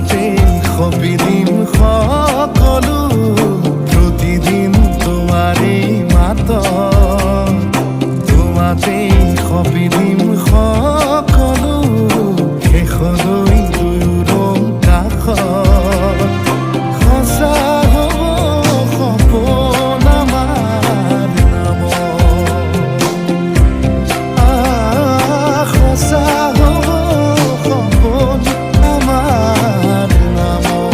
তোমাতে সপিদিম সকলো প্ৰতিদিন তোমাৰে মাত তোমাতে সপিদিম সকলো শেষলৈ দুয়োৰ কাষত সঁচা হ'ব সপোন আমাৰ নামত সঁচা হ'ব সপোন আমাৰ নামত।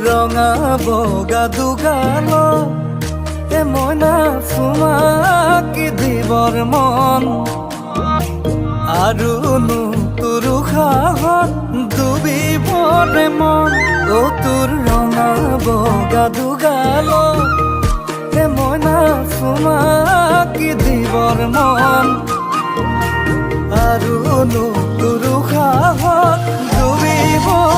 ৰঙা বগা দুগাল মইনা চুমাকি দিবৰ মন আৰুনো তোৰ সাহত ডুবিবৰে মন তোৰ ৰঙা বগা দুগাল মইনা চুমাকি দিবৰ মন আৰুনো তোৰ সাহত ডুবিব